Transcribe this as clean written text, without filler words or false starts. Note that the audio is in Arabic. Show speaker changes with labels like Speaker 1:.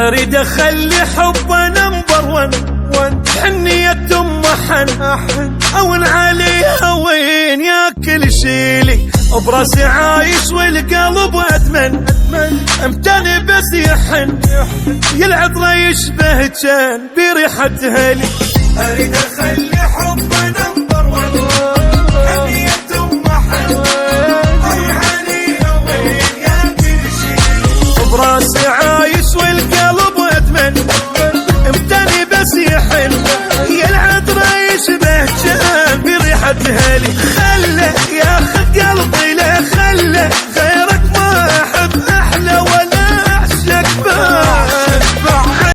Speaker 1: اريد اخلي حبه نمبر ون، حنية ام حن اون عليها وين ياكل شيلي، براسي عايش والقلب ادمن، امتني بس يحن يلعب يشبه كان بريحة هلي. اريد اخلي حبه نمبر ون، حنية ام حن اون عليها وين ياكل شيلي، براسي عايش والقلب ادمن، امتني بس يحن يلعب يشبه كان بريحة هلي.